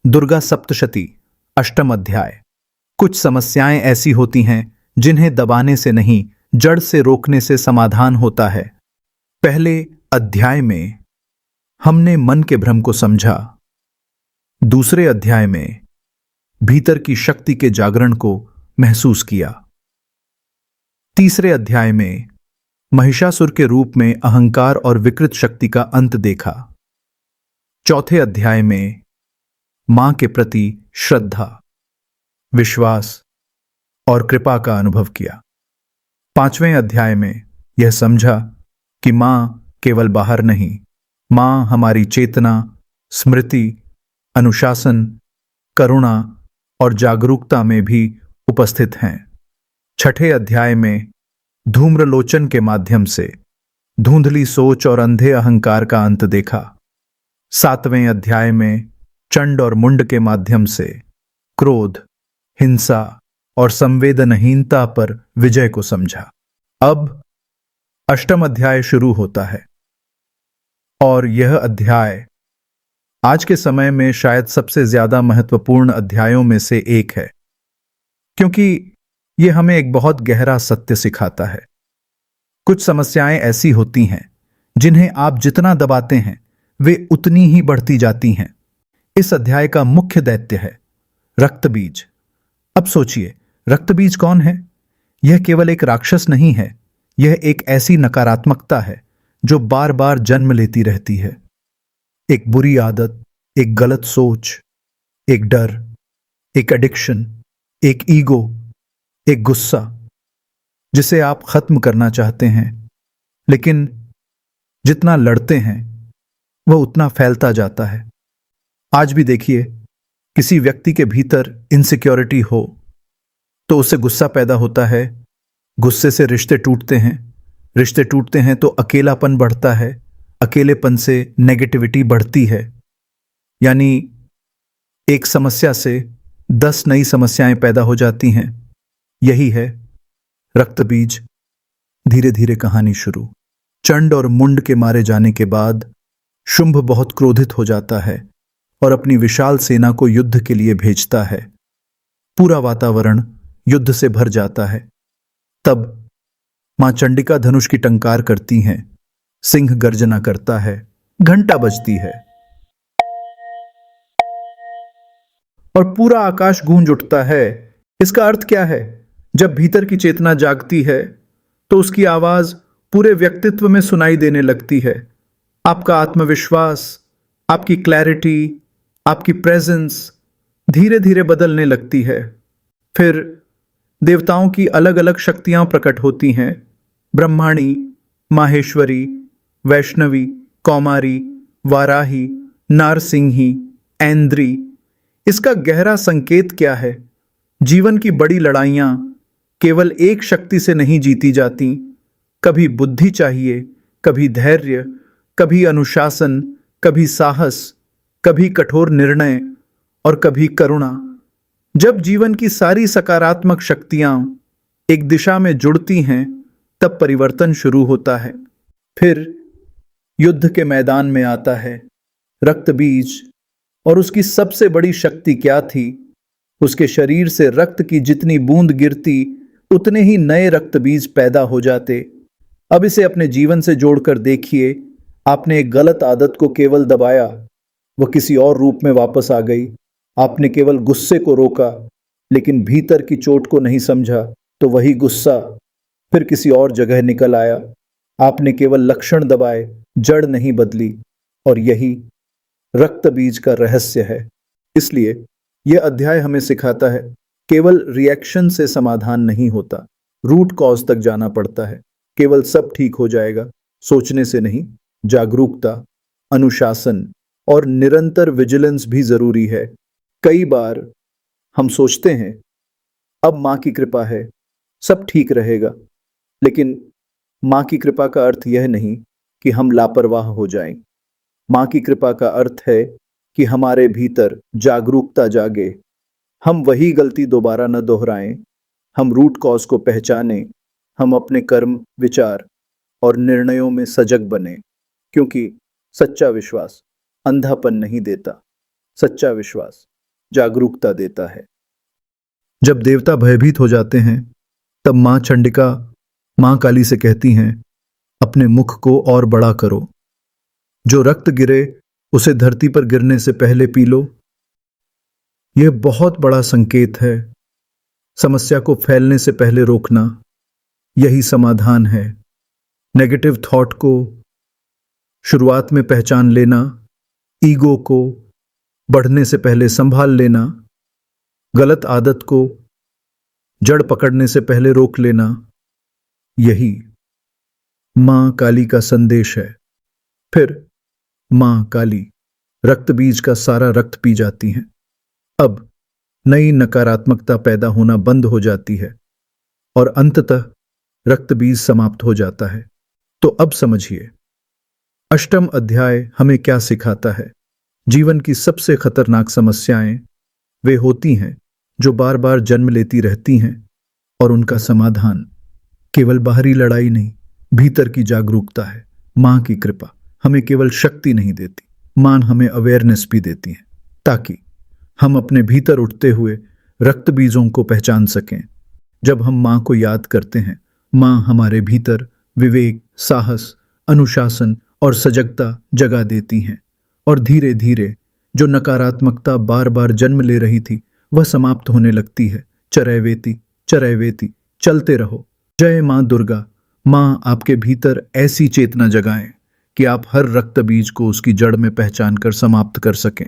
दुर्गा सप्तशती अष्टम अध्याय। कुछ समस्याएं ऐसी होती हैं जिन्हें दबाने से नहीं, जड़ से रोकने से समाधान होता है। पहले अध्याय में हमने मन के भ्रम को समझा। दूसरे अध्याय में भीतर की शक्ति के जागरण को महसूस किया। तीसरे अध्याय में महिषासुर के रूप में अहंकार और विकृत शक्ति का अंत देखा। चौथे अध्याय में मां के प्रति श्रद्धा, विश्वास और कृपा का अनुभव किया। पांचवें अध्याय में यह समझा कि मां केवल बाहर नहीं, मां हमारी चेतना, स्मृति, अनुशासन, करुणा और जागरूकता में भी उपस्थित हैं। छठे अध्याय में धूम्रलोचन के माध्यम से धुंधली सोच और अंधे अहंकार का अंत देखा। सातवें अध्याय में चंड और मुंड के माध्यम से क्रोध, हिंसा और संवेदनहीनता पर विजय को समझा। अब अष्टम अध्याय शुरू होता है और यह अध्याय आज के समय में शायद सबसे ज्यादा महत्वपूर्ण अध्यायों में से एक है, क्योंकि यह हमें एक बहुत गहरा सत्य सिखाता है। कुछ समस्याएं ऐसी होती हैं जिन्हें आप जितना दबाते हैं वे उतनी ही बढ़ती जाती हैं। इस अध्याय का मुख्य दैत्य है रक्त बीज। अब सोचिए, रक्त बीज कौन है? यह केवल एक राक्षस नहीं है, यह एक ऐसी नकारात्मकता है जो बार बार जन्म लेती रहती है। एक बुरी आदत, एक गलत सोच, एक डर, एक एडिक्शन, एक ईगो, एक गुस्सा जिसे आप खत्म करना चाहते हैं, लेकिन जितना लड़ते हैं वह उतना फैलता जाता है। आज भी देखिए, किसी व्यक्ति के भीतर इनसिक्योरिटी हो तो उसे गुस्सा पैदा होता है, गुस्से से रिश्ते टूटते हैं, रिश्ते टूटते हैं तो अकेलापन बढ़ता है, अकेलेपन से नेगेटिविटी बढ़ती है। यानी एक समस्या से 10 नई समस्याएं पैदा हो जाती हैं। यही है रक्त बीज। धीरे धीरे कहानी शुरू। चंड और मुंड के मारे जाने के बाद शुंभ बहुत क्रोधित हो जाता है और अपनी विशाल सेना को युद्ध के लिए भेजता है। पूरा वातावरण युद्ध से भर जाता है। तब मां चंडिका धनुष की टंकार करती हैं, सिंह गर्जना करता है, घंटा बजती है और पूरा आकाश गूंज उठता है। इसका अर्थ क्या है? जब भीतर की चेतना जागती है तो उसकी आवाज पूरे व्यक्तित्व में सुनाई देने लगती है। आपका आत्मविश्वास, आपकी क्लैरिटी, आपकी प्रेजेंस धीरे धीरे बदलने लगती है। फिर देवताओं की अलग अलग शक्तियां प्रकट होती हैं। ब्रह्माणी, माहेश्वरी, वैष्णवी, कौमारी, वाराही, नारसिंही, ऐन्द्री। इसका गहरा संकेत क्या है? जीवन की बड़ी लड़ाइयां केवल एक शक्ति से नहीं जीती जाती। कभी बुद्धि चाहिए, कभी धैर्य, कभी अनुशासन, कभी साहस, कभी कठोर निर्णय और कभी करुणा। जब जीवन की सारी सकारात्मक शक्तियां एक दिशा में जुड़ती हैं, तब परिवर्तन शुरू होता है। फिर युद्ध के मैदान में आता है रक्त बीज, और उसकी सबसे बड़ी शक्ति क्या थी? उसके शरीर से रक्त की जितनी बूंद गिरती, उतने ही नए रक्त बीज पैदा हो जाते। अब इसे अपने जीवन से जोड़कर देखिए। आपने एक गलत आदत को केवल दबाया, वह किसी और रूप में वापस आ गई। आपने केवल गुस्से को रोका, लेकिन भीतर की चोट को नहीं समझा, तो वही गुस्सा फिर किसी और जगह निकल आया। आपने केवल लक्षण दबाए, जड़ नहीं बदली। और यही रक्त बीज का रहस्य है। इसलिए यह अध्याय हमें सिखाता है, केवल रिएक्शन से समाधान नहीं होता, रूट कॉज तक जाना पड़ता है। केवल सब ठीक हो जाएगा सोचने से नहीं, जागरूकता, अनुशासन और निरंतर विजिलेंस भी जरूरी है। कई बार हम सोचते हैं अब मां की कृपा है, सब ठीक रहेगा, लेकिन मां की कृपा का अर्थ यह नहीं कि हम लापरवाह हो जाएं। मां की कृपा का अर्थ है कि हमारे भीतर जागरूकता जागे, हम वही गलती दोबारा न दोहराएं, हम रूट कॉज को पहचानें, हम अपने कर्म, विचार और निर्णयों में सजग बने। क्योंकि सच्चा विश्वास अंधापन नहीं देता, सच्चा विश्वास जागरूकता देता है। जब देवता भयभीत हो जाते हैं तब मां चंडिका मां काली से कहती हैं, अपने मुख को और बड़ा करो, जो रक्त गिरे उसे धरती पर गिरने से पहले पी लो। यह बहुत बड़ा संकेत है। समस्या को फैलने से पहले रोकना, यही समाधान है। नेगेटिव थॉट को शुरुआत में पहचान लेना, ईगो को बढ़ने से पहले संभाल लेना, गलत आदत को जड़ पकड़ने से पहले रोक लेना, यही मां काली का संदेश है। फिर मां काली रक्त बीज का सारा रक्त पी जाती हैं। अब नई नकारात्मकता पैदा होना बंद हो जाती है और अंततः रक्त बीज समाप्त हो जाता है। तो अब समझिए, अष्टम अध्याय हमें क्या सिखाता है। जीवन की सबसे खतरनाक समस्याएं वे होती हैं जो बार बार जन्म लेती रहती हैं और उनका समाधान केवल बाहरी लड़ाई नहीं, भीतर की जागरूकता है। मां की कृपा हमें केवल शक्ति नहीं देती, मां हमें अवेयरनेस भी देती है, ताकि हम अपने भीतर उठते हुए रक्त बीजों को पहचान सकें। जब हम मां को याद करते हैं, मां हमारे भीतर विवेक, साहस, अनुशासन और सजगता जगा देती हैं और धीरे धीरे जो नकारात्मकता बार बार जन्म ले रही थी वह समाप्त होने लगती है। चरैवेति चरैवेति, चलते रहो। जय मां दुर्गा। मां आपके भीतर ऐसी चेतना जगाएं कि आप हर रक्त बीज को उसकी जड़ में पहचान कर समाप्त कर सकें।